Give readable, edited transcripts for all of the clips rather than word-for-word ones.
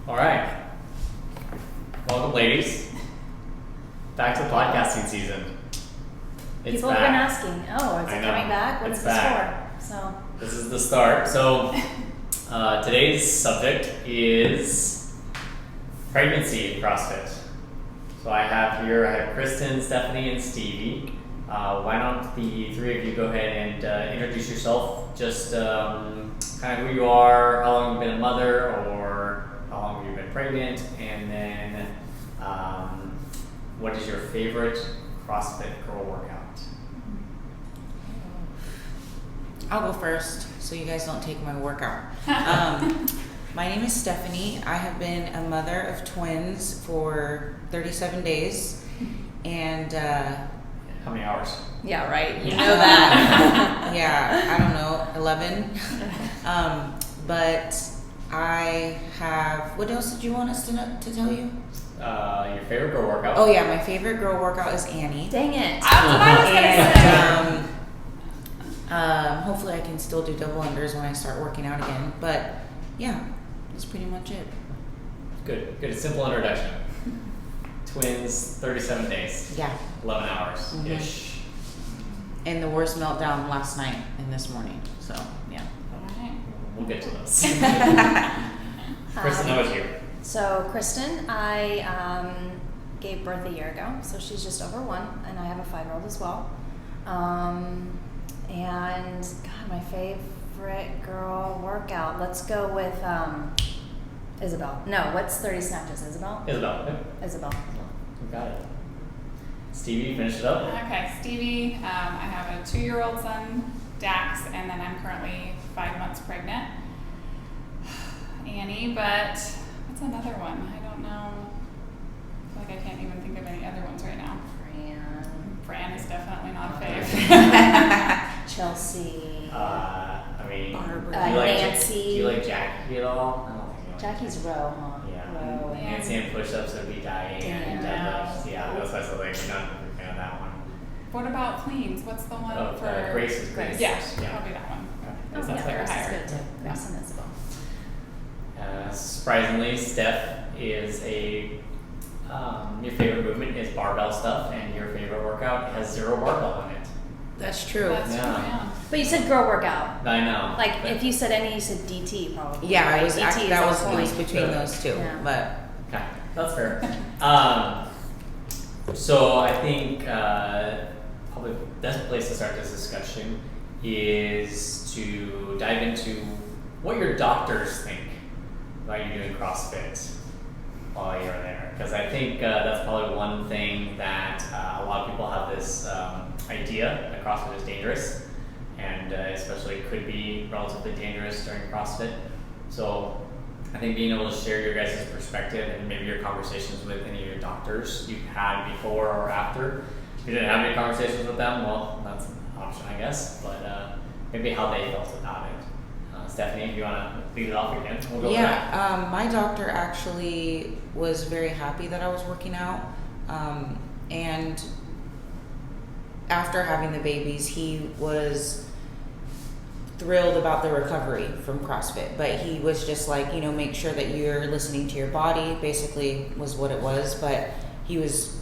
All right. Welcome, ladies. Back to podcasting season. It's People back. have been asking, oh, is it coming back? What It's is this back. for? So This is the start. So today's subject is pregnancy in CrossFit. So I have Cristen, Stephanie, and Stevie. Why don't the three of you go ahead and introduce yourself, just kind of who you are, how long you've been a mother, or how long you've been pregnant, and then what is your favorite CrossFit girl workout? I'll go first so you guys don't take my workout. My name is Stephanie. I have been a mother of twins for 37 days. And How many hours? yeah, right. You know that. yeah, I don't know, 11. But I have, what else did you want us to tell you? Your favorite girl workout? Oh yeah, my favorite girl workout is Annie. Dang it. That's what I was gonna say. And hopefully I can still do double unders when I start working out again. But yeah, that's pretty much it. Good. A simple introduction. Twins, 37 days. Yeah. 11 hours-ish. And the worst meltdown last night and this morning. So yeah. Alright. We'll get to those. Cristen, how about you? So Cristen, I gave birth a year ago, so she's just over 1, and I have a 5-year-old as well. And God, my favorite girl workout. Let's go with Isabel. No, what's 30 snatches? Isabel? Isabel. Yep. Isabel. You got it. Stevie, finish it up. Okay, Stevie. I have a 2-year-old son, Dax, and then I'm currently 5 months pregnant. Annie, but what's another one? I don't know. I feel like I can't even think of any other ones right now. Fran is definitely not a fave. Chelsea. Barbara. Do you like Nancy. Do you like Jackie at all? I don't think you like Jackie's row, huh? Yeah. Row. Yeah. Nancy and push-ups would be dying and deadlifts. Yeah, that's why I said like you're not a big fan of that one. What about cleans? What's the one Oh, for Grace is Grace. Grace. Yeah, Yeah. probably that one. Oh, That's yeah, like a Grace is higher. good too. Grace and Isabel. Surprisingly, Steph is your favorite movement is barbell stuff, and your favorite workout has 0 barbell in it. That's true. That's Yeah. true, yeah. But you said girl workout. I know. Like, but- if you said any, you said DT probably. Yeah, right? I was DT actually, is that on was point. between those two. Yeah. But Okay, that's fair. So I think probably the best place to start this discussion is to dive into what your doctors think about you doing CrossFit while you're there. Because I think that's probably one thing that a lot of people have this idea that CrossFit is dangerous, and especially could be relatively dangerous during CrossFit. So I think being able to share your guys' perspective and maybe your conversations with any of your doctors you've had before or after. If you didn't have any conversations with them, well, that's an option, I guess. But maybe how they felt about it. Stephanie, if you want to lead it off again, we'll go with that. my doctor actually was very happy that I was working out. And after having the babies, he was thrilled about the recovery from CrossFit, but he was just like, make sure that you're listening to your body, basically was what it was. But he was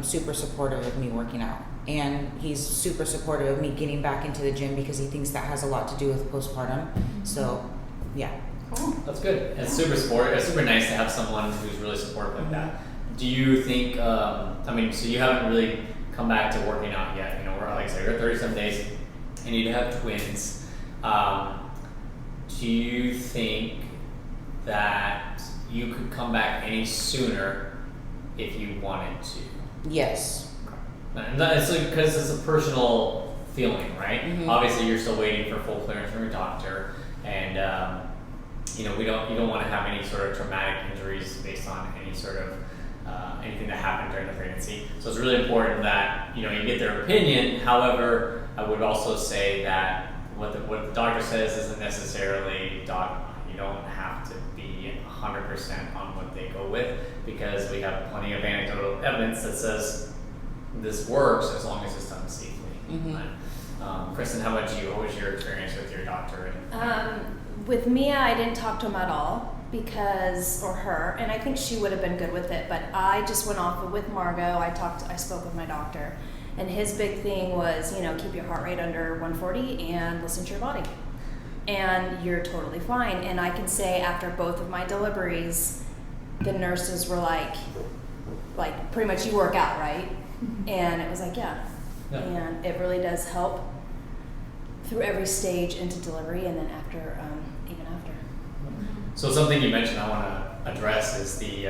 super supportive of me working out, and he's super supportive of me getting back into the gym because he thinks that has a lot to do with postpartum. So yeah. Cool. That's good. It's super supportive. It's super nice to have someone who's really supportive like that. Do you think, so you haven't really come back to working out yet, we're like I said, you're 37 days and you have twins. Do you think that you could come back any sooner if you wanted to? Yes. And that's because it's a personal feeling, right? Mhm. Obviously, you're still waiting for full clearance from your doctor, and you don't want to have any sort of traumatic injuries based on any sort of anything that happened during the pregnancy. So it's really important that you get their opinion. However, I would also say that what the doctor says isn't necessarily dogma. You don't have to be 100% on what they go with, because we have plenty of anecdotal evidence that says this works as long as it's done safely. Mhm. Cristen, how about you? What was your experience with your doctor? with Mia, I didn't talk to him at all or her, and I think she would have been good with it, but I just went off with Margot. I spoke with my doctor, and his big thing was, keep your heart rate under 140 and listen to your body. And you're totally fine. And I can say after both of my deliveries, the nurses were like pretty much, you work out, right? And it was like, yeah. And it really does help through every stage into delivery, and then after, even after. So something you mentioned I want to address is the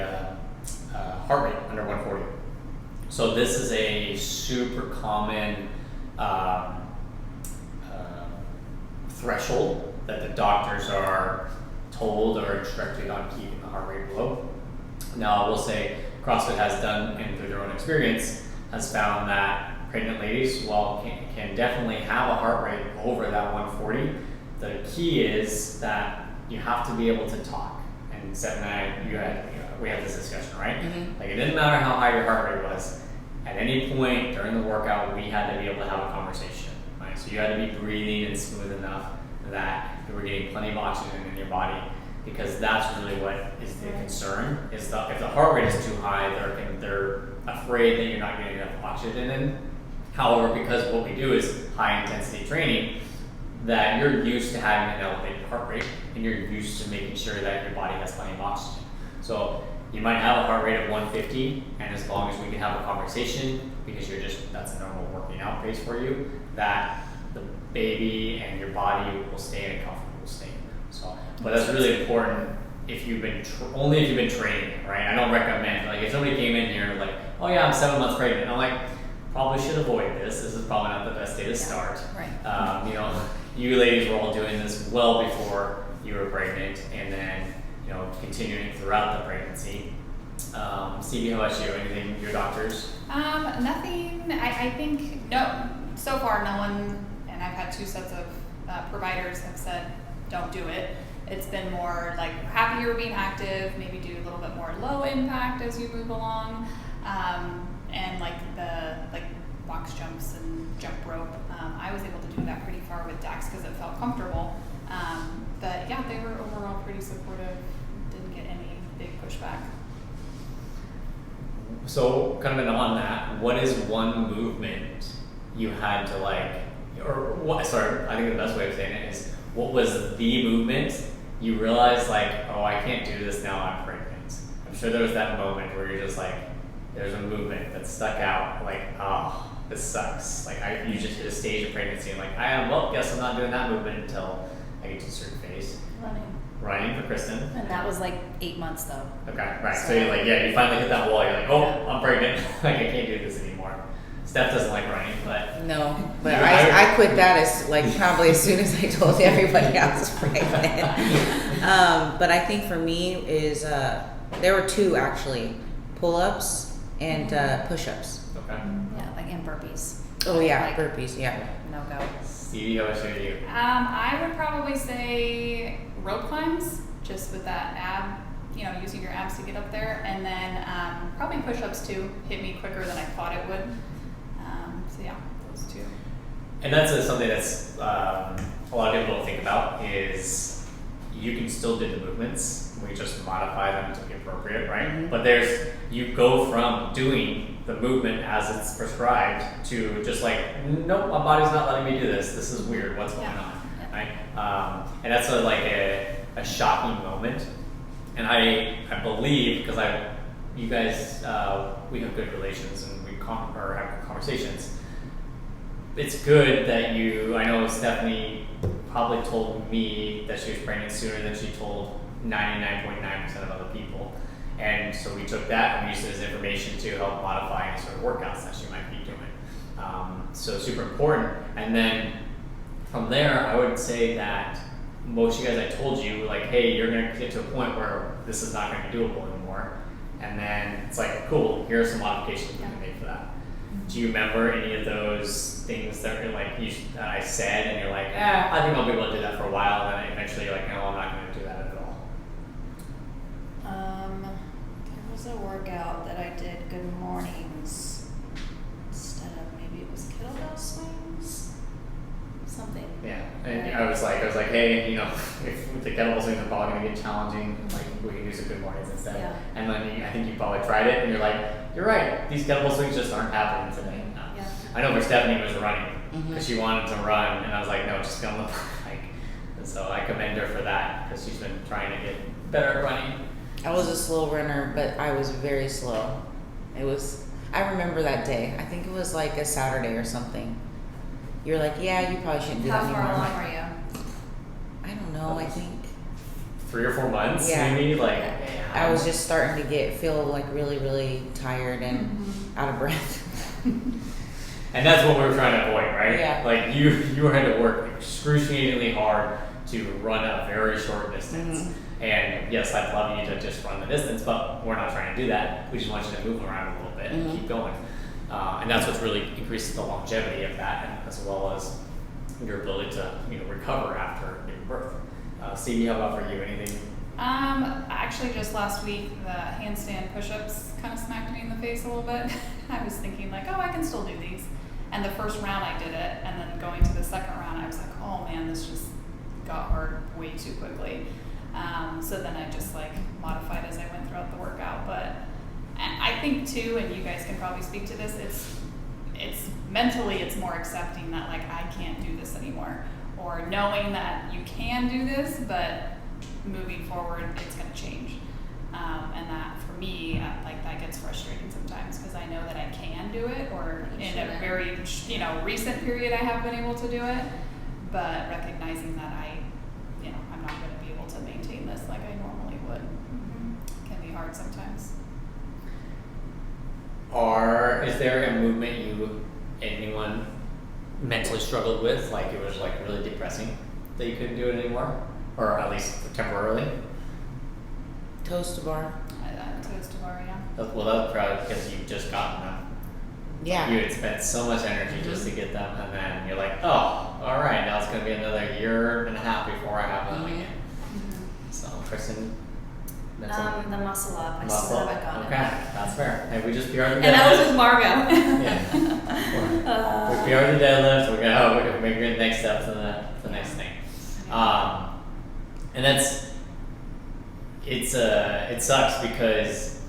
heart rate under 140. So this is a super common threshold that the doctors are told or instructed on keeping the heart rate low. Now I will say CrossFit has done, and through their own experience, has found that pregnant ladies, while can definitely have a heart rate over that 140, the key is that you have to be able to talk. And Seth and I, we had this discussion, right? Mm-hmm. Like, it didn't matter how high your heart rate was. At any point during the workout, we had to be able to have a conversation, right? So you had to be breathing and smooth enough that you were getting plenty of oxygen in your body, because that's really what is the concern. Is if the heart rate is too high, they're afraid that you're not getting enough oxygen in. However, because what we do is high intensity training, that you're used to having an elevated heart rate, and you're used to making sure that your body has plenty of oxygen. So you might have a heart rate of 150, and as long as we can have a conversation, because that's a normal working out pace for you, that the baby and your body will stay in a comfortable state. So, but that's really important if you've been only if you've been training, right? I don't recommend, like, if somebody came in here like, oh yeah, I'm 7 months pregnant, I'm like, probably should avoid this. This is probably not the best day to start. Right. You ladies were all doing this well before you were pregnant, and then continuing throughout the pregnancy. Stevie, how about you? Anything, your doctors? Nothing. I think no. So far, no one, and I've had 2 sets of providers have said don't do it. It's been more like happy you're being active. Maybe do a little bit more low impact as you move along, and like box jumps and jump rope. I was able to do that pretty far with Dax because it felt comfortable. But yeah, they were overall pretty supportive. Didn't get any big pushback. So, kind of on that, what is one movement you had to I think the best way of saying it is, what was the movement you realized oh, I can't do this now, I'm pregnant? I'm sure there was that moment where you're just like, there's a movement that stuck out, oh, this sucks. You just hit a stage of pregnancy and guess I'm not doing that movement until I get to a certain phase. Running for Cristen. And that was 8 months though. Okay, right. So you're you finally hit that wall. You're like, oh, yeah. I'm pregnant. I can't do this anymore. Steph doesn't like running, but no. But I quit that as probably as soon as I told everybody I was pregnant. But I think for me is there were 2 actually, pull-ups and push-ups. Okay. Yeah, and burpees. Oh yeah, burpees. Yeah. No go. Stevie, how about you? I would probably say rope climbs, just with that using your abs to get up there, and then probably push-ups too. Hit me quicker than I thought it would. So yeah, those 2. And that's something that's a lot of people don't think about, is you can still do the movements. We just modify them to be appropriate, right? Mm-hmm. But you go from doing the movement as it's prescribed to just nope, my body's not letting me do this. This is weird. What's going on, right? And that's a shocking moment. And I believe, because you guys, we have good relations and we have good conversations. It's good that I know Stephanie probably told me that she was pregnant sooner than she told 99.9% of other people. And so we took that and we used it as information to help modify any sort of workouts that she might be doing. So super important. And then from there, I would say that most of you guys, I told you, hey, you're going to get to a point where this is not going to be doable anymore. And then it's cool, here are some modifications we can make for that. Do you remember any of those things that were that I said and you're I think I'll be able to do that for a while, and then eventually you're no, I'm not going to do that at all? There was a workout that I did good mornings instead of, maybe it was kettlebell swings, something. Yeah, and I was like, hey, if the kettlebell swings are probably gonna get challenging. Like we can do some good mornings instead. Yeah. And then I think you probably tried it, and you're like, you're right. These kettlebell swings just aren't happening today. Yeah. I know where Stephanie was running because she wanted to run, and I was like, no, just go on the bike. And so I commend her for that because she's been trying to get better at running. I was a slow runner, but I was very slow. I remember that day. I think it was like a Saturday or something. You're like, yeah, you probably shouldn't do How that far anymore. along were you? I don't know, I think 3 or 4 months, Yeah. maybe. Like I was just starting to feel like really, really tired and out of breath. And that's what we were trying to avoid, right? Yeah. Like you had to work excruciatingly hard to run a very short distance. And yes, I'd love you to just run the distance, but we're not trying to do that. We just want you to move around a little bit and keep going. And that's what's really increased the longevity of that, and as well as your ability to recover after giving birth. Stevie, how about for you? Anything? Actually, just last week, the handstand push-ups kind of smacked me in the face a little bit. I was thinking like, oh, I can still do these. And the first round I did it, and then going to the second round, I was like, oh man, this just got hard way too quickly. So then I just like modified as I went throughout the workout. But I think too, and you guys can probably speak to this, it's mentally it's more accepting that like I can't do this anymore, or knowing that you can do this, but moving forward it's going to change. And that for me, like that gets frustrating sometimes because I know that I can do it, or in a very recent period I have been able to do it, but recognizing that I'm not going to be able to maintain this like I normally would can be hard sometimes. Is there a movement anyone mentally struggled with, like it was like really depressing that you couldn't do it anymore, or at least temporarily? Toes to bar. Toes to bar, yeah. Well, that's probably because you've just gotten them. Yeah. You had spent so much energy just to get them, and then you're like, oh, all right, now it's going to be another year and a half before I have them again. So, Cristen, The muscle up. I muscle. still haven't gotten it Okay, back. that's fair. Hey, we just PR'd the deadlift. And that was with Margot. Yeah. We PR'd the deadlift. We're gonna make the next step to the next thing. And it sucks because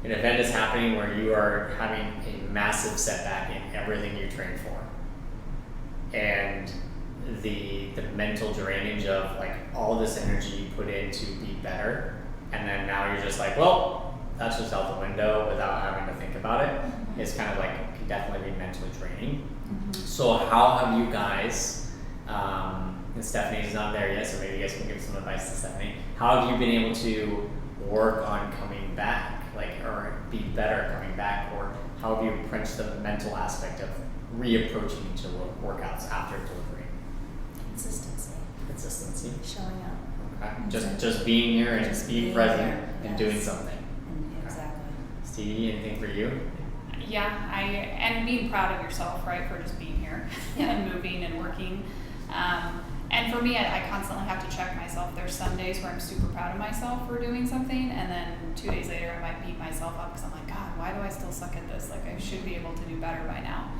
an event is happening where you are having a massive setback in everything you train for, and the mental drainage of like all this energy you put in to be better, and then now you're just like, well, that's just out the window without having to think about it. It's kind of like it can definitely be mentally draining. So how have you guys, and Stephanie's not there yet, so maybe you guys can give some advice to Stephanie. How have you been able to work on coming back, or be better coming back, or how have you approached the mental aspect of reapproaching each of the workouts after delivery? Consistency. Showing up. Okay. Just being here and Just being being present here, and yes. doing something. Exactly. Stevie, anything for you? Yeah, and being proud of yourself, right, for just being here and moving and working. And for me, I constantly have to check myself. There's some days where I'm super proud of myself for doing something, and then 2 days later I might beat myself up because I'm like, God, why do I still suck at this? Like I should be able to do better by now.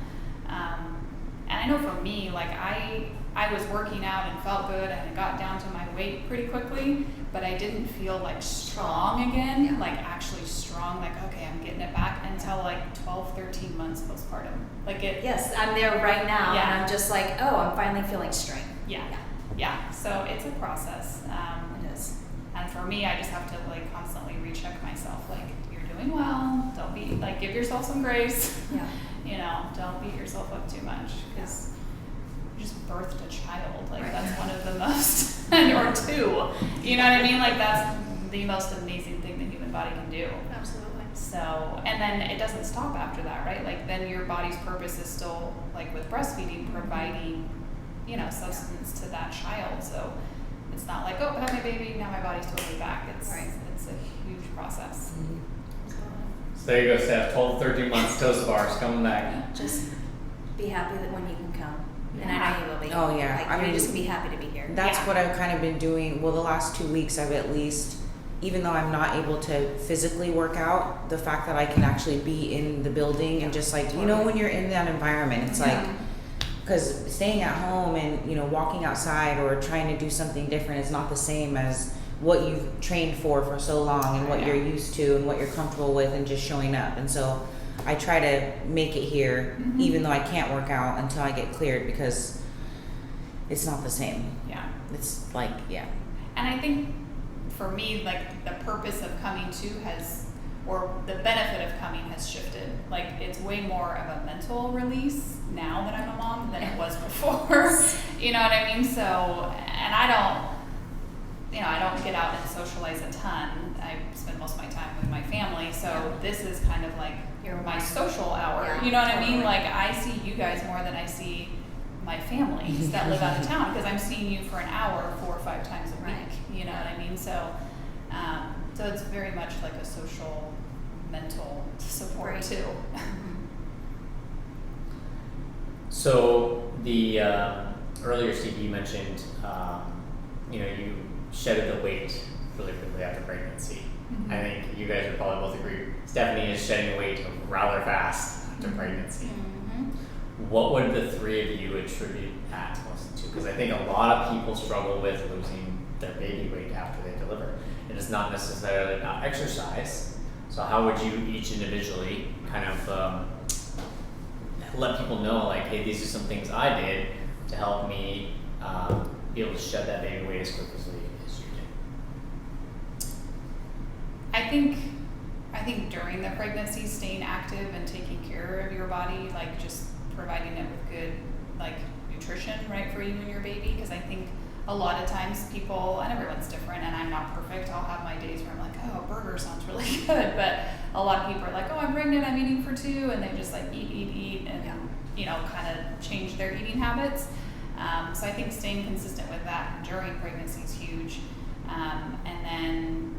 And I know for me, like I was working out and felt good and I got down to my weight pretty quickly, but I didn't feel like strong again, like actually strong, like, okay, I'm getting it back until like 12, 13 months postpartum. Like Yes, I'm there right now, Yeah. and I'm just like, oh, I'm finally feeling strength. Yeah. So it's a process. It is. And for me, I just have to like constantly recheck myself. Like, you're doing well. Don't be like, give yourself some grace. Yeah. Don't beat yourself up too much because you just birthed a child. Like Right. that's one of the most, or two. You know what I mean? Like that's the most amazing thing the human body can do. Absolutely. So, and then it doesn't stop after that, right? Like then your body's purpose is still like with breastfeeding, providing, sustenance to that child. So it's not like, oh, I have my baby, now my body's totally back. It's a huge process. So there you go, Steph. 12, 13 months, toast bars coming back. Just be happy that when you can come. And I know you will be. Oh, yeah. Like, I you're mean, just gonna be happy to be here. That's Yeah. what I've kind of been doing. Well, the last 2 weeks I've at least, even though I'm not able to physically work out, the fact that I can actually be in the building and just like, when you're in that environment, it's like, because staying at home and, you know, walking outside or trying to do something different is not the same as what you've trained for so long and what Yeah. you're used to and what you're comfortable with and just showing up. And so I try to make it here, Mhm. even though I can't work out until I get cleared, because it's not the same. Yeah. It's like, yeah. And I think for me, like the purpose of coming to or the benefit of coming has shifted. Like it's way more of a mental release now that I'm a mom than it was before. You know what I mean? So, and I don't get out and socialize a ton. I spend most of my time with my family. So this is kind of like my social hour. Yeah, You know what I totally. mean? Like I see you guys more than I see my families that live out of town, because I'm seeing you for an hour 4 or 5 times a week. Right. You know what I mean? So, so it's very much like a social, mental support Right. too. So the earlier, Steve, you mentioned you shedded the weight really quickly after pregnancy. Mhm. I think you guys would probably both agree. Stephanie is shedding weight rather fast after pregnancy. What would the three of you attribute that most to? Because I think a lot of people struggle with losing their baby weight after they deliver. It is not necessarily about exercise. So how would you each individually kind of let people know, like, hey, these are some things I did to help me be able to shed that baby weight as quickly as you did? I think during the pregnancy, staying active and taking care of your body, like just providing it with good like nutrition, right, for you and your baby. Because I think a lot of times people, and everyone's different, and I'm not perfect. I'll have my days where I'm like, oh, a burger sounds really good, but a lot of people are like, oh, I'm pregnant, I'm eating for 2, and they just like eat, and kind of change their eating habits. So I think staying consistent with that during pregnancy is huge, and then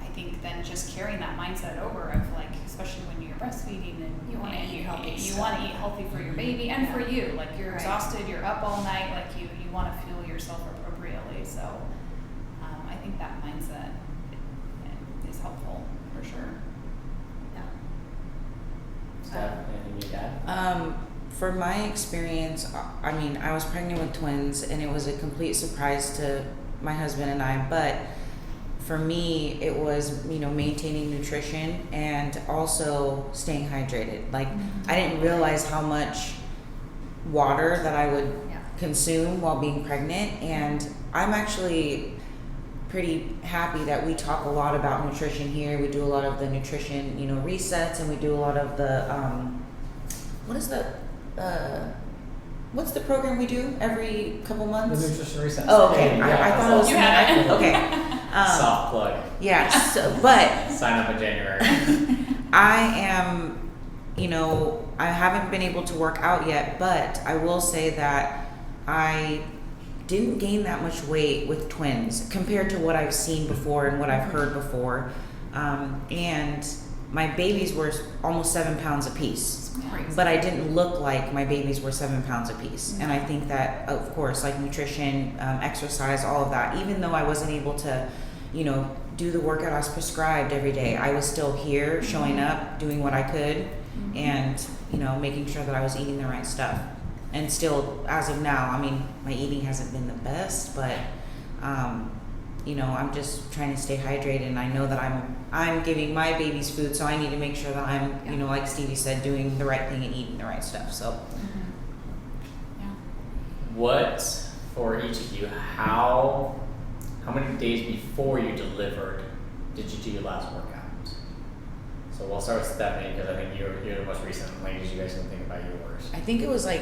I think then just carrying that mindset over of like, especially when you're breastfeeding and You wanna eat healthy you stuff. want to eat healthy for your baby and for you. Like you're Right. exhausted, you're up all night, like you want to fuel yourself appropriately. So I think that mindset is helpful for sure. Steph, anything you add? For my experience, I mean, I was pregnant with twins and it was a complete surprise to my husband and I, but for me, it was, maintaining nutrition and also staying hydrated. Like, I didn't realize how much water that I would consume while being pregnant, and I'm actually pretty happy that we talk a lot about nutrition here. We do a lot of the nutrition, resets, and we do a lot of the, what's the program we do every couple months? The nutrition reset. Oh, okay. Yeah, I thought it was You had it. okay. Soft plug. Yeah, so, but Sign up in January. I am, I haven't been able to work out yet, but I will say that I didn't gain that much weight with twins compared to what I've seen before and what I've heard before. And my babies were almost 7 pounds apiece. Crazy. But I didn't look like my babies were 7 pounds apiece. And I think that, of course, like nutrition, exercise, all of that, even though I wasn't able to, do the workout I was prescribed every day, I was still here, showing up, doing what I could, and, making sure that I was eating the right stuff. And still, as of now, I mean, my eating hasn't been the best, but, I'm just trying to stay hydrated, and I know that I'm giving my babies food, so I need to make sure that I'm, like Stevie said, doing the right thing and eating the right stuff. So, What, for each of you, how many days before you delivered did you do your last workout? So we'll start with Stephanie, because I think you're the most recent. Ladies, you guys can think about yours. I think it was like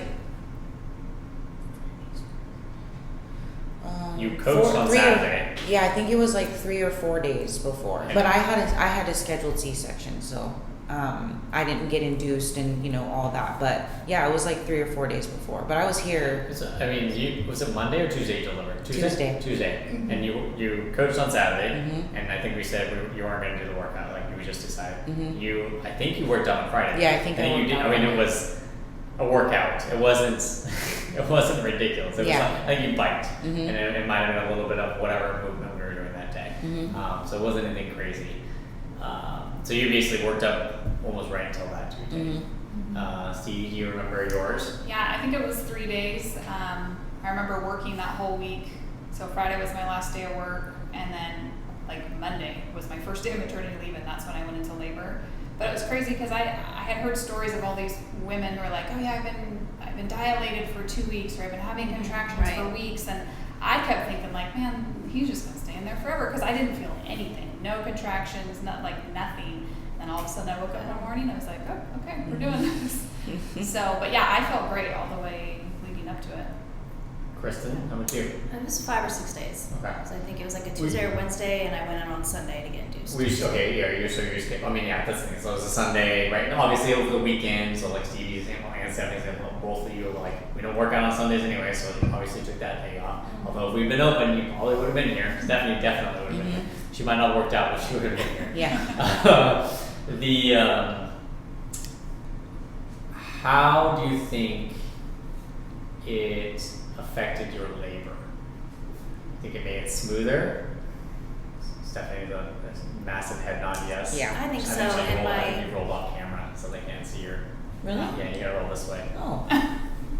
You coached on Saturday. I think it was like 3 or 4 days before. Okay. But I had a scheduled C-section, so I didn't get induced and all that. But yeah, it was like 3 or 4 days before. But I was here. Was it Monday or Tuesday you delivered? Tuesday. Tuesday. Mm-hmm. And you coached on Saturday, Mhm. and I think we said you weren't going to do the workout, like we just decided. Mhm. I think you worked out on Friday. Yeah, I think I you worked did. out I mean, on it was a workout. It wasn't. It wasn't ridiculous. It was. Yeah. I think you biked, Mhm. and it might have been a little bit of whatever movement we were doing that day. Mhm. So it wasn't anything crazy. So you basically worked up almost right until that Tuesday. Mhm. Stevie, do you remember yours? Yeah, I think it was 3 days. I remember working that whole week. So Friday was my last day of work, and then like Monday was my first day of maternity leave, and that's when I went into labor. But it was crazy because I had heard stories of all these women who were like, oh yeah, I've been dilated for 2 weeks, or I've been having contractions for weeks, and I kept thinking like, man, he's just gonna stay in there forever, because I didn't feel anything, no contractions, nothing. And all of a sudden I woke up one morning and I was like, oh, okay, we're doing this. So, but yeah, I felt great all the way leading up to it. Kristen, how about you? It was 5 or 6 days. Okay. So I think it was like a Tuesday or Wednesday, and I went in on Sunday to get induced. You're just I mean, yeah, that's the thing. So it was a Sunday, right? Obviously over the weekend, so like Stevie's example and Stephanie's example, both of you were like, we don't work out on Sundays anyway, so you obviously took that day off. Although if we'd been open, you probably would have been here. Stephanie definitely would have been here. She might not have worked out, but she would have been here. Yeah. How do you think it affected your labor? Think it made it smoother? Stephanie, the massive head nod, yes. Yeah. I think so. I And think you rolled off camera, so they can't see your. Really? Yeah, you gotta roll this way. Oh.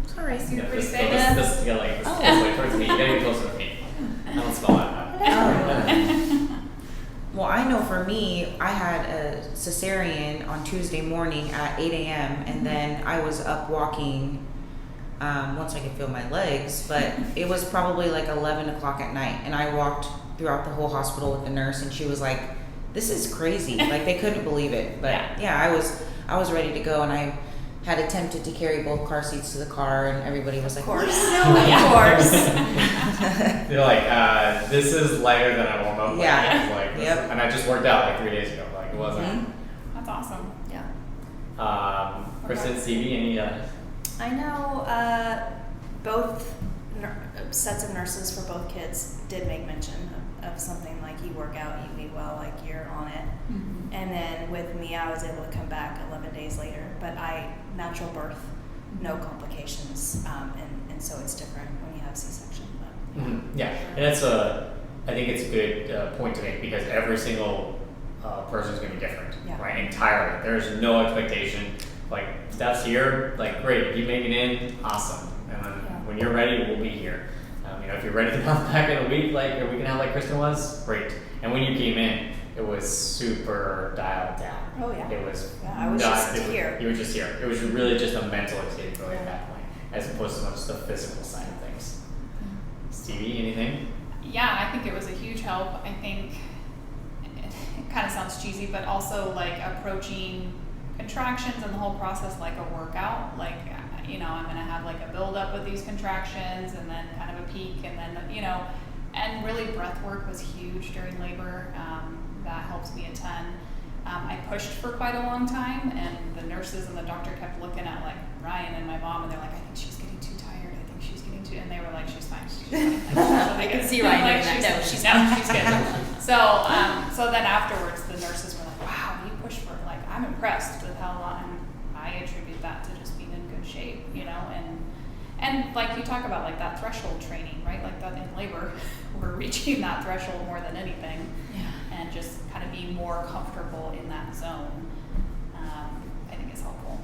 Sorry. See the Yeah, pretty this face? you gotta like this way towards me. You gotta be closer to me. I don't smell that bad. Well, I know for me, I had a cesarean on Tuesday morning at 8 a.m. and then I was up walking once I could feel my legs, but it was probably like 11 o'clock at night, and I walked throughout the whole hospital with the nurse, and she was like, this is crazy. Like, they couldn't believe it. But yeah, I was ready to go, and I had attempted to carry both car seats to the car, and everybody was like, of course. "No, Of course. They're like, this is lighter than I warm up. Yeah. Like, Yep. And I just worked out like 3 days ago. Like, it wasn't. That's awesome. Yeah. Kristen, Stevie, any I know both sets of nurses for both kids did make mention of something like, you work out, you eat well, like you're on it. Mm-hmm. And then with me, I was able to come back 11 days later, but natural birth, no complications, and so it's different when you have C-section. But Yeah, and that's I think it's a good point to make, because every single person is going to be different, right? Entirely. There's no expectation. Like, Steph's here, like, great. If you make it in, awesome. And then when you're ready, we'll be here. If you're ready to bounce back in a week, like a week and a half, like Kristen was, great. And when you came in, it was super dialed down. Oh yeah. It was. I was just here. You were just here. It was really just a mental escape really at that point, as opposed to much the physical side of things. Stevie, anything? Yeah, I think it was a huge help. I think it kind of sounds cheesy, but also like approaching contractions and the whole process like a workout. Like, I'm going to have like a build up with these contractions, and then kind of a peak, and then, and really breath work was huge during labor. That helps me a ton. I pushed for quite a long time, and the nurses and the doctor kept looking at like Ryan and my mom, and they're like, I think she's getting too tired. I think she's getting too, and they were like, she's fine. She's fine. I can see Ryan doing that. No, she's good. So then afterwards, the nurses were like, wow, you pushed for it. Like, I'm impressed with how long. And I attribute that to just being in good shape, and like you talk about like that threshold training, right? Like that in labor, we're reaching that threshold more than anything. And just kind of being more comfortable in that zone, I think is helpful.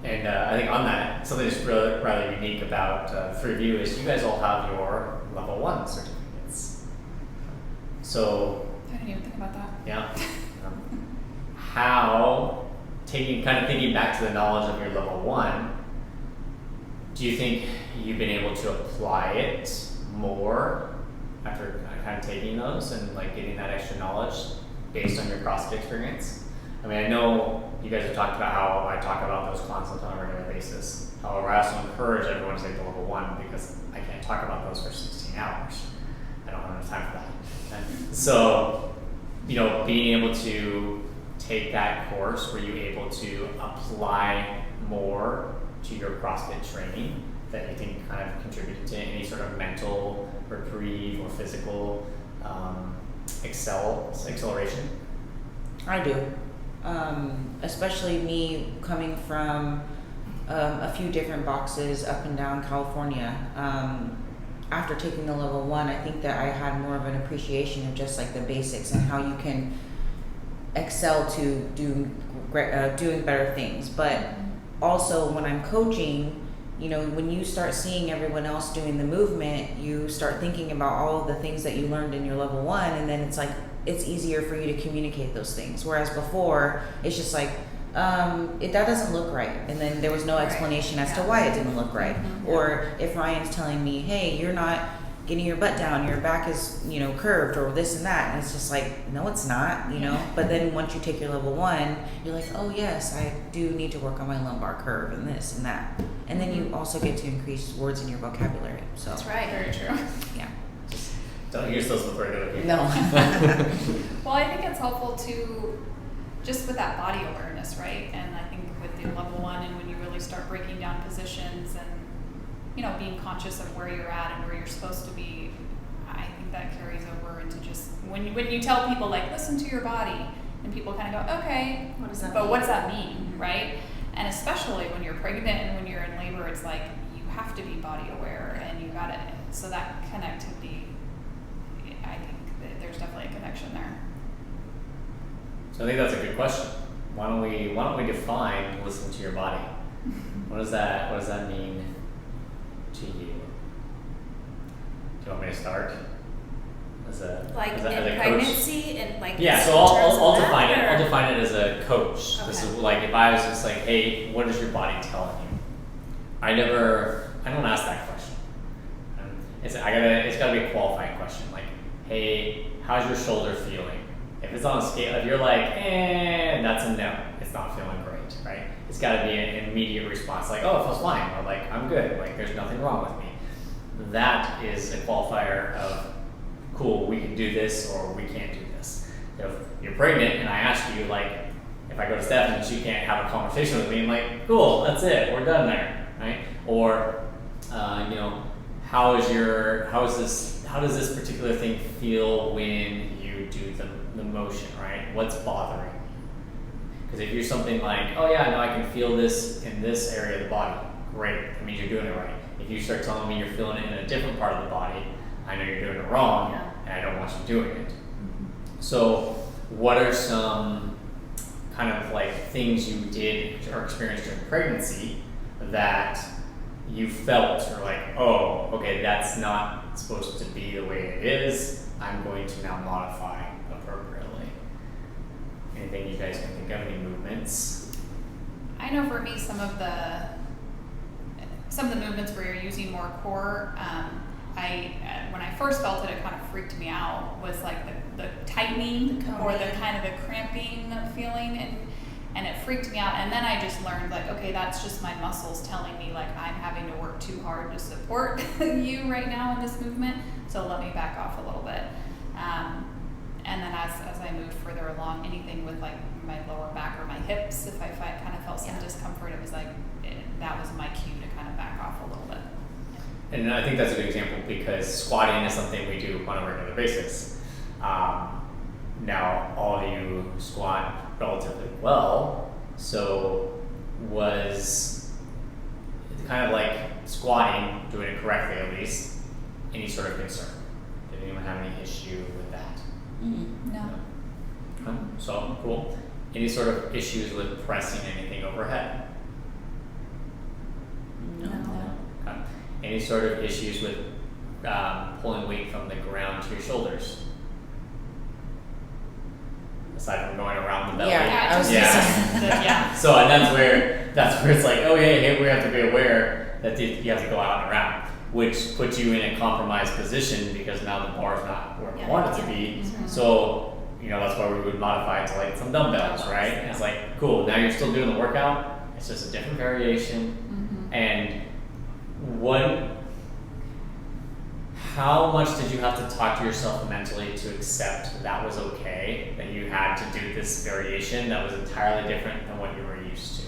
And I think on that, something that's really rather unique about the three of you is you guys all have your level 1 certificates. So I didn't even think about that. yeah, how thinking back to the knowledge of your level 1, do you think you've been able to apply it more after kind of taking those and like getting that extra knowledge based on your CrossFit experience? I mean, I know you guys have talked about how I talk about those concepts on a regular basis. However, I also encourage everyone to take the level 1, because I can't talk about those for 16 hours. I don't have enough time for that. And so, being able to take that course, were you able to apply more to your CrossFit training that you think kind of contributed to any sort of mental reprieve or physical acceleration? I do. Especially me coming from a few different boxes up and down California. After taking the level 1, I think that I had more of an appreciation of just like the basics and how you can excel to doing better things. But also when I'm coaching, you know, when you start seeing everyone else doing the movement, you start thinking about all of the things that you learned in your level 1, and then it's like it's easier for you to communicate those things. Whereas before, it's just like, that doesn't look right, and then there was no explanation as to why it didn't look right. Or if Ryan's telling me, hey, you're not getting your butt down, your back is, you know, curved, or this and that, and it's just like, no, it's not, you know. But then once you take your level 1, you're like, oh yes, I do need to work on my lumbar curve and this and that, and then you also get to increase words in your vocabulary. So That's right. Very true. yeah. Don't use those with regular people. No. Well, I think it's helpful to just with that body awareness, right? And I think with the level 1, and when you really start breaking down positions and, you know, being conscious of where you're at and where you're supposed to be, I think that carries over into just when you tell people, like, listen to your body, and people kind of go, okay, What does that but mean? what does that mean, right? And especially when you're pregnant and when you're in labor, it's like you have to be body aware, and you got to, so that connectivity, I think that there's definitely a connection there. So I think that's a good question. Why don't we define listen to your body? What does that mean to you? Do you want me to start? Like as in a pregnancy and like Yeah, so in terms I'll of define it. that, I'll or- define it as a coach. This is Okay. like if I was just like, hey, what is your body telling you? I don't ask that question. It's gotta be a qualifying question. Like, hey, how's your shoulder feeling? If it's on a scale, if you're like, that's a no. It's not feeling great, right? It's got to be an immediate response, like, oh, it feels fine, or like, I'm good, like, there's nothing wrong with me. That is a qualifier of, cool, we can do this or we can't do this. If you're pregnant and I ask you, like, if I go to Steph and she can't have a conversation with me, I'm like, cool, that's it, we're done there, right? Or, you know, how does this particular thing feel when you do the motion, right? What's bothering you? Because if you're something like, oh yeah, no, I can feel this in this area of the body, great, that means you're doing it right. If you start telling me you're feeling it in a different part of the body, I know you're doing it wrong, and I don't want you doing it. So what are some kind of like things you did or experienced during pregnancy that you felt or like, oh, okay, that's not supposed to be the way it is, I'm going to now modify appropriately? Anything you guys can think of, any movements? I know for me, some of the movements where you're using more core, when I first felt it kind of freaked me out, was like the tightening or the kind of the cramping feeling, and it freaked me out. And then I just learned, like, okay, that's just my muscles telling me, like, I'm having to work too hard to support you right now in this movement, so let me back off a little bit. And then as I moved further along, anything with like my lower back or my hips, if I kind of felt some discomfort, it was like that was my cue to kind of back off a little bit. And I think that's a good example because squatting is something we do on a regular basis. Now, all of you squat relatively well, so was kind of like squatting, doing it correctly at least, any sort of concern? Did anyone have any issue with that? No. So, cool. Any sort of issues with pressing anything overhead? No. Okay. Any sort of issues with pulling weight from the ground to your shoulders? Aside from going around the belly. Yeah. So and that's where it's like, oh hey, we have to be aware that you have to go out and around, which puts you in a compromised position because now the bar's not where we want it to be. Mm-hmm. So that's why we would modify it to like some dumbbells, right? And it's like, cool, now you're still doing the workout, it's just a different variation. And how much did you have to talk to yourself mentally to accept that was okay, that you had to do this variation that was entirely different than what you were used to?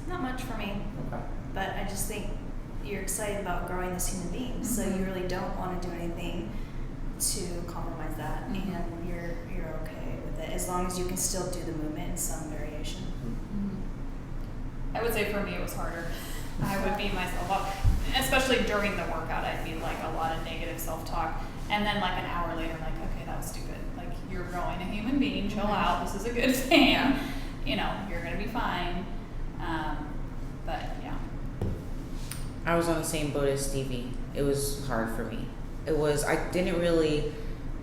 Not much for me, Okay. but I just think you're excited about growing this human being, so you really don't want to do anything to compromise that, and you're okay with it as long as you can still do the movement in some variation. I would say for me it was harder. I would beat myself up, especially during the workout. I'd be like a lot of negative self-talk, And then like an hour later, I'm like, okay, that was stupid. Like, you're growing a human being, chill out, this is a good thing. You know, you're gonna be fine. But yeah. I was on the same boat as Stevie. It was hard for me. I didn't really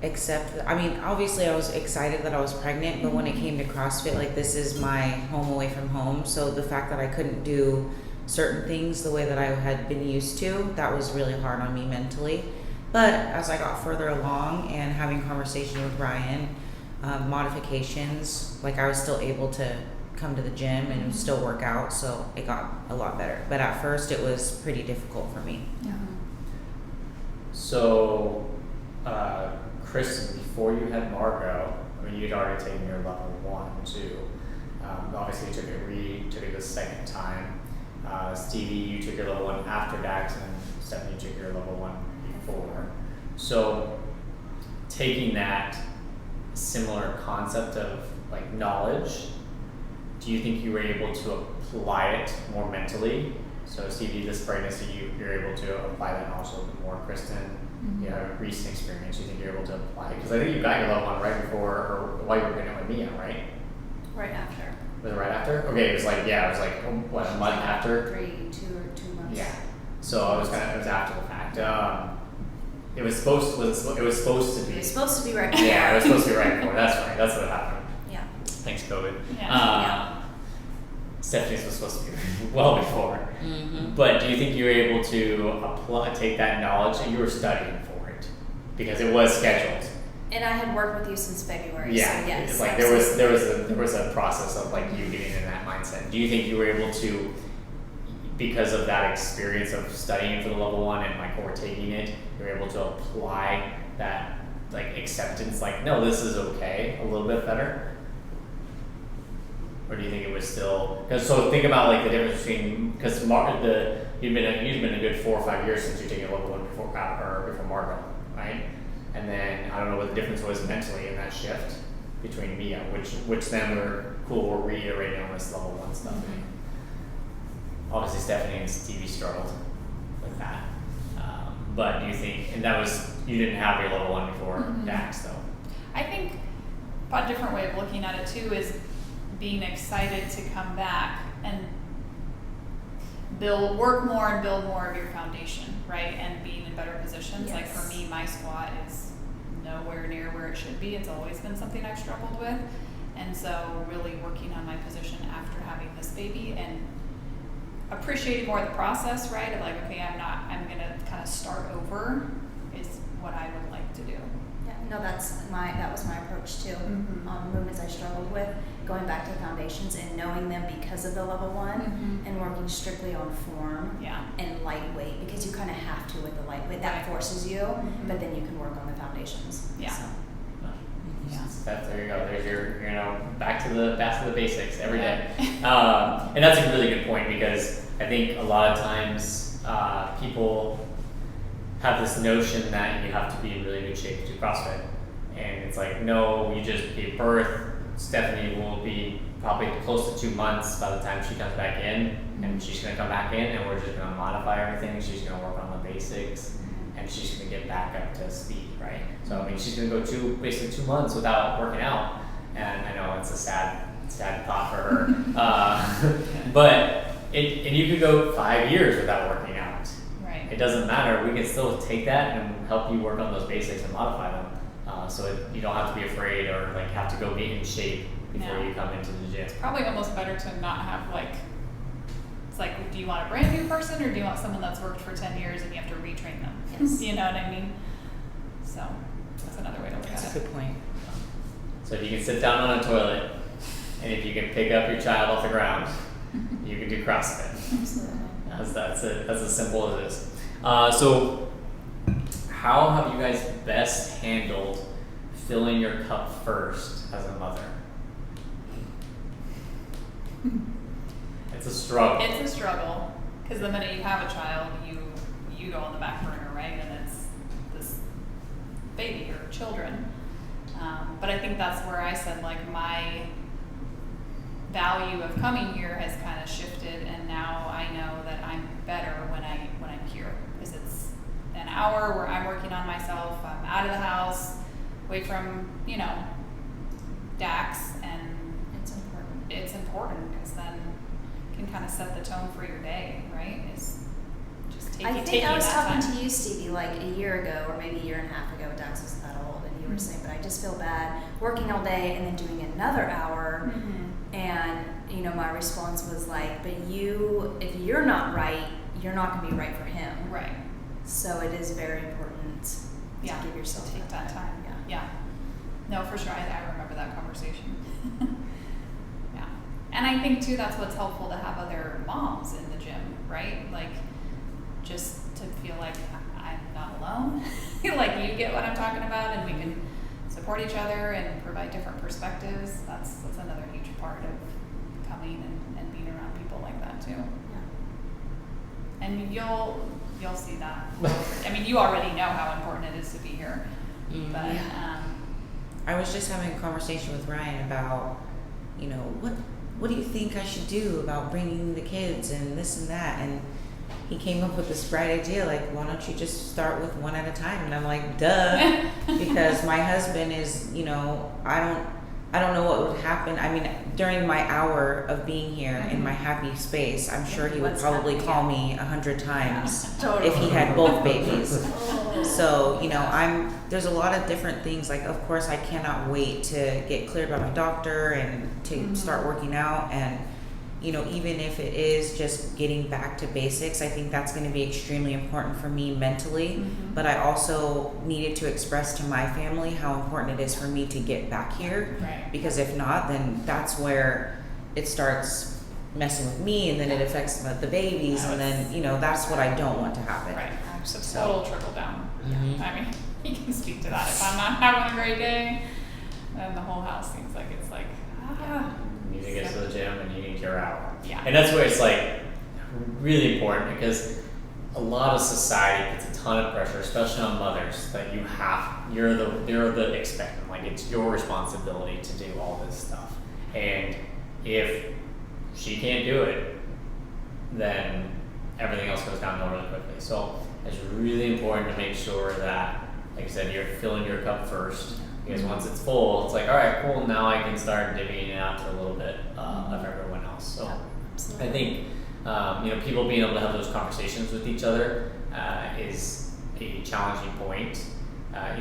accept, I mean, obviously I was excited that I was pregnant, but when it came to CrossFit, like, this is my home away from home. So the fact that I couldn't do certain things the way that I had been used to, that was really hard on me mentally. But as I got further along and having conversation with Ryan, modifications, like, I was still able to come to the gym and still work out, so it got a lot better. But at first it was pretty difficult for me. Yeah. So, Cristen, before you had Margot, I mean, you'd already taken your level 1 too. Obviously, you took it the second time. Stevie, you took your level 1 after Dax, and Stephanie, you took your level 1 before. So, taking that similar concept of like knowledge, do you think you were able to apply it more mentally? So, Stevie, this pregnancy, you're able to apply that knowledge a little bit more. Kristen, you have a recent experience, you think you're able to apply it? Because I think you got your level 1 right before, or while you were pregnant with Mia, right? Right after. Was it right after? Okay, it was like what, a month after? 2 months. Yeah. So it was after the fact. It was supposed to be. It was supposed to be right. Yeah, it was supposed to be right before. That's right. That's what happened. Yeah. Thanks, COVID. Yeah. Stephanie's was supposed to be well before. Mm-hmm. But do you think you were able to take that knowledge, and you were studying for it because it was scheduled? And I had worked with you since February. Yeah, So yes. it's like there was a process of like you getting in that mindset. Do you think you were able to, because of that experience of studying for the level 1 and like overtaking it, you were able to apply that like acceptance, like, no, this is okay, a little bit better? Or do you think it was still, so think about like the difference between, because you've been a good 4 or 5 years since you taken level 1 before Margot, right? And then I don't know what the difference was mentally in that shift between Mia, which then we're reiterating on this level 1 stuff. Obviously Stephanie and Stevie struggled with that. But do you think, and that was, you didn't have your level 1 before Dax though? I think a different way of looking at it too is being excited to come back and work more and build more of your foundation, right? And being in better positions. Yes. Like for me, my squat is nowhere near where it should be. It's always been something I've struggled with. And so really working on my position after having this baby and appreciating more the process, right? Of like, okay, I'm gonna kind of start over is what I would like to do. Yeah, no, that was my approach too. On movements I struggled with, going back to the foundations and knowing them because of the level 1 and working strictly on form and lightweight, because you kind of have to with the lightweight. That forces you, but then you can work on the foundations. Yeah. So. There you go. There's your, back to the basics every day. And that's a really good point, because I think a lot of times people have this notion that you have to be in really good shape to do CrossFit, and it's like, no, you just gave birth. Stephanie will be probably close to 2 months by the time she comes back in, and she's going to come back in, and we're just going to modify everything. She's going to work on the basics, and she's going to get back up to speed, right? So I mean, she's going to go basically 2 months without working out, and I know it's a sad thought for her. But you could go 5 years without working out. Right. It doesn't matter. We can still take that and help you work on those basics and modify them. So you don't have to be afraid or like have to go be in shape before you come into the gym. Probably almost better to not have it's like, do you want a brand new person or do you want someone that's worked for 10 years and you have to retrain them? Yes. You know what I mean? So that's another way to look at it. That's a good point. So if you can sit down on a toilet, and if you can pick up your child off the ground, you can do CrossFit. Absolutely. That's as simple as it is. So how have you guys best handled filling your cup first as a mother? It's a struggle. It's a struggle, because the minute you have a child, you go on the back burner, right? And it's this baby or children. But I think that's where I said, like, my value of coming here has kind of shifted, and now I know that I'm better when I'm here, because it's an hour where I'm working on myself. I'm out of the house, away from, Dax, and it's important because then it can kind of set the tone for your day, right? Is just taking I think I was that talking time. to you, Stevie, like a year ago or maybe a year and a half ago. Dax wasn't that old, and you were saying, but I just feel bad working all day and then doing another hour. Mm-hmm. And my response was like, but if you're not right, you're not going to be right for him. Right. So it is very important to give yourself take that time. Yeah. No, for sure. I remember that conversation. Yeah. And I think too that's what's helpful to have other moms in the gym, right? Like just to feel like I'm not alone. Like you get what I'm talking about, and we can support each other and provide different perspectives. That's another huge part of coming and being around people like that too. Yeah. And you'll see that. I mean, you already know how important it is to be here. But I was just having a conversation with Ryan about, what do you think I should do about bringing the kids and this and that? And he came up with this bright idea, like, why don't you just start with one at a time? And I'm like, duh, because my husband is, I don't know what would happen. I mean, during my hour of being here in my happy space, I'm sure he would probably call me 100 times if he had both babies. So, there's a lot of different things. Like, of course, I cannot wait to get cleared by my doctor and to start working out. And, even if it is just getting back to basics, I think that's going to be extremely important for me mentally. But I also needed to express to my family how important it is for me to get back here. Right. Because if not, then that's where it starts messing with me, and then it affects the babies, and then, that's what I don't want to happen. Right. It's a total trickle down. Mhm. I mean, you can speak to that. If I'm not having a great day, then the whole house seems like it's like, You need to get to the gym and you need your hour. Yeah. And that's where it's like really important, because a lot of society puts a ton of pressure, especially on mothers, that you're the expectant. Like, it's your responsibility to do all this stuff. And if she can't do it, then everything else goes downhill really quickly. So it's really important to make sure that, like I said, you're filling your cup first. Because once it's full, it's like, all right, cool, now I can start divvying it out to a little bit of everyone else. So I think, people being able to have those conversations with each other is a challenging point.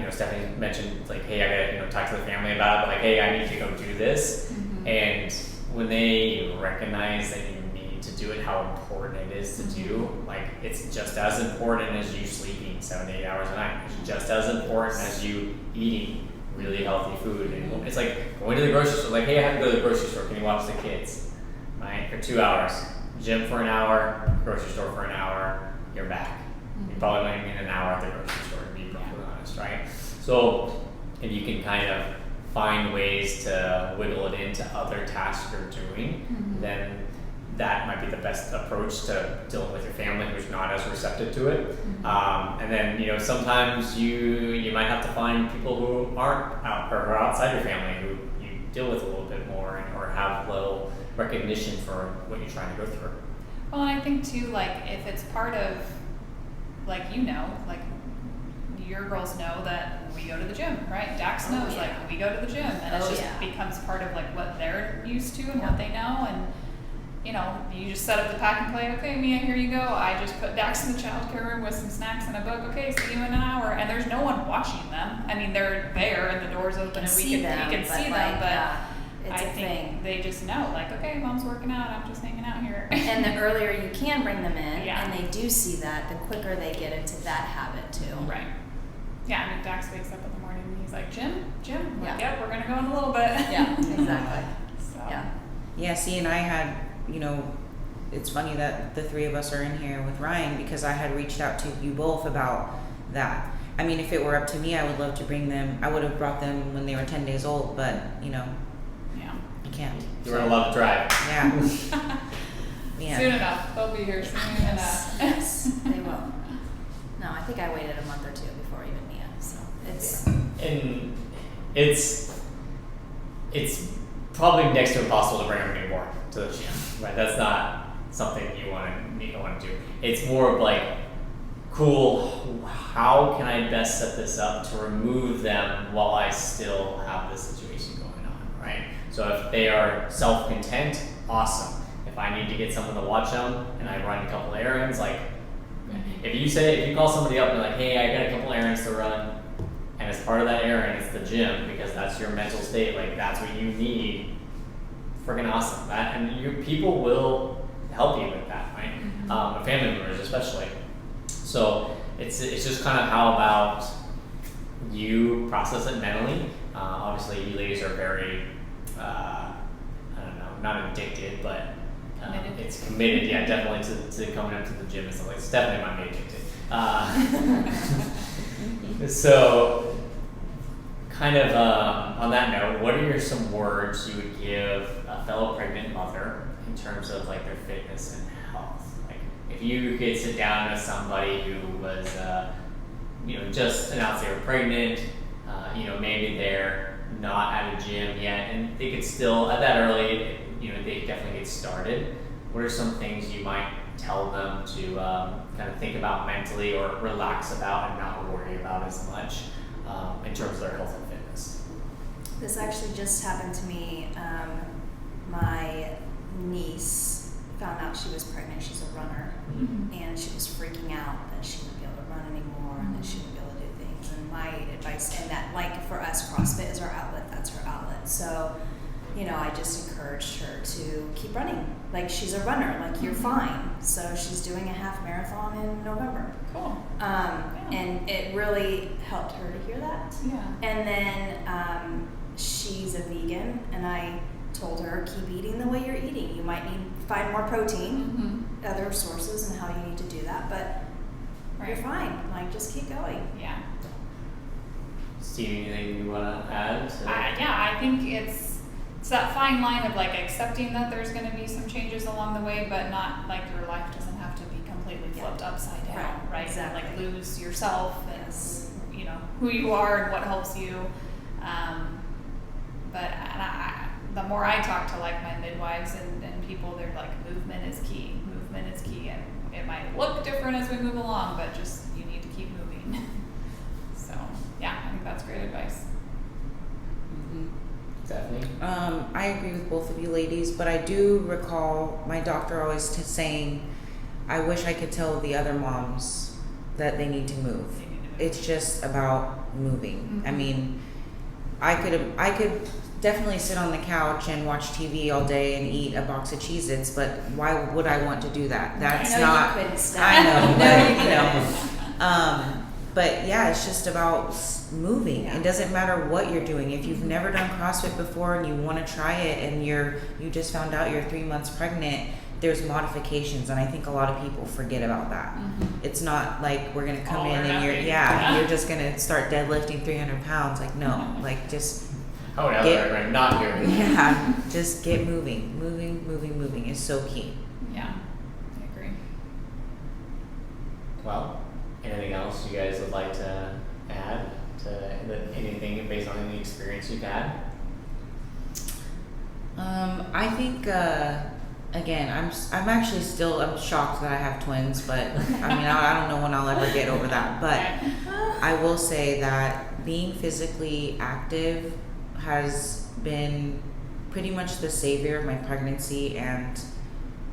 Stephanie mentioned, like, hey, I gotta, talk to the family about it, but like, hey, I need to go do this. And when they recognize that you need to do it, how important it is to do, like, it's just as important as you sleeping 7 to 8 hours a night. It's just as important as you eating really healthy food. And it's like going to the grocery store, like, hey, I have to go to the grocery store, can you watch the kids? Right? For 2 hours. Gym for an hour, grocery store for an hour, you're back. You're probably going to need an hour at the grocery store, to be perfectly honest, right? So if you can kind of find ways to wiggle it into other tasks you're doing, then that might be the best approach to dealing with your family who's not as receptive to it. And then, sometimes you might have to find people who aren't out or are outside your family who you deal with a little bit more, or have a little recognition for what you're trying to go through. Well, and I think too, like, if it's part of, like, like, your girls know that we go to the gym, right? Dax knows, like, we go to the gym, and it just becomes part of, like, what they're used to and what they know. And you just set up the pack and play. Okay, Mia, here you go. I just put Dax in the childcare room with some snacks and a book. Okay, see you in an hour. And there's no one watching them. I mean, they're there and the door's open and you can see them, but it's I a think thing. they just know, like, okay, mom's working out. I'm just hanging out here. And the earlier you can bring them in, Yeah. and they do see that, the quicker they get into that habit too. Right. Yeah, I mean, Dax wakes up in the morning and he's like, Gym? I'm like, Yeah. yep, we're going to go in a little bit. Yeah, exactly. So. Yeah. See, and I had, it's funny that the three of us are in here with Ryan, because I had reached out to you both about that. I mean, if it were up to me, I would love to bring them. I would have brought them when they were 10 days old, but, Yeah. I can't. You weren't allowed to drive. Yeah. Soon enough. They'll be here soon enough. Yes, they will. No, I think I waited a month or two before even Mia, so it's... And it's probably next to impossible to bring a newborn to the gym, right? That's not something you want to do. It's more of like cool, how can I best set this up to remove them while I still have this situation going on, right? So if they are self-content, awesome. If I need to get someone to watch them and I run a couple errands, like if you call somebody up and like, hey, I got a couple errands to run, and as part of that errand it's the gym because that's your mental state, like that's what you need, freaking awesome. People will help you with that, right? Family members especially. So it's just kind of how about you process it mentally. Obviously you ladies are very, I don't know, not addicted, but it's committed, yeah, definitely to coming up to the gym and stuff like that. It's definitely not me addicted. So, kind of on that note, what are some words you would give a fellow pregnant mother in terms of like their fitness and health? Like, if you could sit down with somebody who was, just announced they were pregnant, maybe they're not at a gym yet, and they could still at that early, they definitely get started. What are some things you might tell them to kind of think about mentally or relax about and not worry about as much in terms of their health and fitness? This actually just happened to me. My niece found out she was pregnant. She's a runner, and she was freaking out that she wouldn't be able to run anymore and that she wouldn't be able to do things. And my advice, and that, like for us, CrossFit is our outlet. That's her outlet. So, I just encouraged her to keep running. Like, she's a runner. Like, you're fine. So she's doing a half marathon in November. Cool. And it really helped her to hear that. Yeah. And then she's a vegan, and I told her, keep eating the way you're eating. You might need to find more protein, other sources, and how you need to do that, but you're fine. Like, just keep going. Yeah. Stevie, anything you want to add? I think it's that fine line of like accepting that there's going to be some changes along the way, but not like your life doesn't have to be completely flipped upside down, right? Exactly. Like lose yourself and who you are and what helps you. But the more I talk to like my midwives and people, they're like, movement is key. Movement is key, and it might look different as we move along, but just you need to keep moving. So yeah, I think that's great advice. Definitely. I agree with both of you ladies, but I do recall my doctor always saying, I wish I could tell the other moms that they need to move. It's just about moving. I mean, I could definitely sit on the couch and watch TV all day and eat a box of Cheez-Its, but why would I want to do that? That's not. You couldn't stop. I know. No, you couldn't. But yeah, it's just about moving. Yeah. It doesn't matter what you're doing. If you've never done CrossFit before and you want to try it, and you just found out you're 3 months pregnant, there's modifications, and I think a lot of people forget about that. It's not like we're gonna come in and you're just gonna start deadlifting 300 pounds. Like, no, like just not doing it. Yeah, just get moving. Moving is so key. Yeah, I agree. Well, anything else you guys would like to add to anything based on any experience you've had? I think again, I'm actually I'm shocked that I have twins, but I mean I don't know when I'll ever get over that. But I will say that being physically active has been pretty much the savior of my pregnancy, and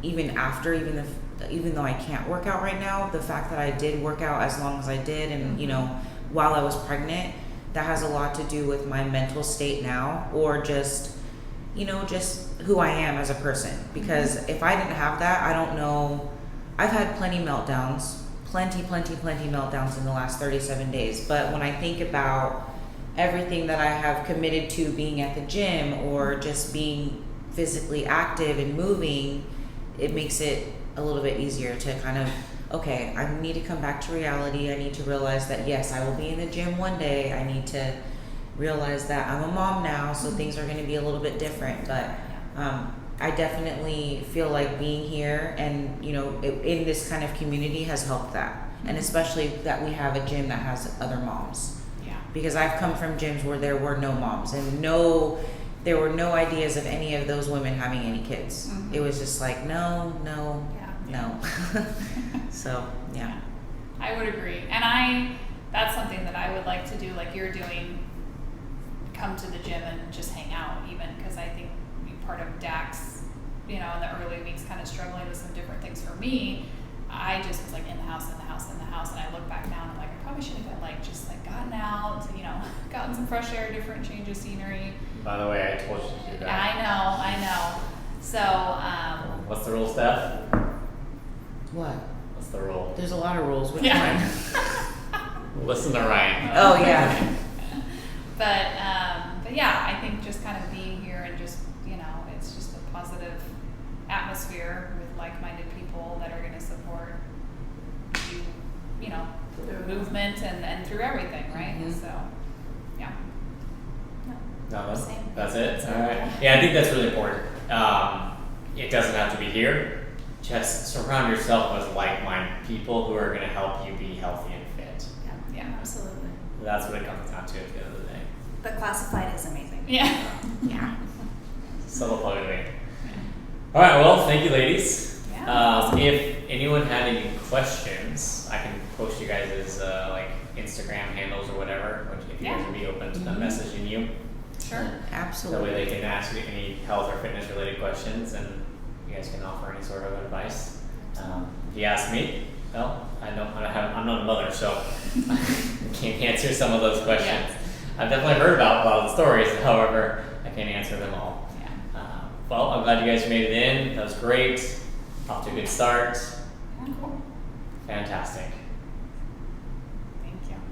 even after, even though I can't work out right now, the fact that I did work out as long as I did, and while I was pregnant, that has a lot to do with my mental state now, or just who I am as a person. Because if I didn't have that, I don't know. I've had plenty meltdowns in the last 37 days. But when I think about everything that I have committed to being at the gym or just being physically active and moving, it makes it a little bit easier to kind of, okay, I need to come back to reality. I need to realize that, yes, I will be in the gym one day. I need to realize that I'm a mom now, so things are going to be a little bit different. But I definitely feel like being here and, in this kind of community has helped that. And especially that we have a gym that has other moms. Yeah. Because I've come from gyms where there were no moms and there were no ideas of any of those women having any kids. It was just like, no. So, yeah. I would agree. And that's something that I would like to do, like you're doing, come to the gym and just hang out even, because I think part of Dax, in the early weeks kind of struggling with some different things for me, I just was like in the house, and I look back now and I'm like, I probably should have just gotten out, gotten some fresh air, different change of scenery. By the way, I told you to do that. I know. So, what's the rule, Steph? What? What's the rule? There's a lot of rules. Which Yeah. one? Listen to Ryan. Oh yeah. but yeah, I think just kind of being here and just, it's just a positive atmosphere with like-minded people that are going to support you, movement and through everything, right? Mhm. So, yeah. No, Same. that's it. All right. Yeah, I think that's really important. It doesn't have to be here. Just surround yourself with like-minded people who are going to help you be healthy and fit. Yeah. Absolutely. That's what it comes down to at the end of the day. But classified is amazing. Yeah. Yeah. Subtle plug of it. All right. Well, thank you, ladies. Yeah. If anyone had any questions, I can post you guys' Instagram handles or whatever. If you guys would be open to them messaging you, Sure. that way Absolutely. they can ask you any health or fitness related questions, and you guys can offer any sort of advice. If you ask me, well, I'm not a mother, so I can't answer some of those questions. Yeah. I've definitely heard about a lot of the stories, however, I can't answer them all. Yeah. Well, I'm glad you guys made it in. That was great. Off to a good start. Cool. Fantastic.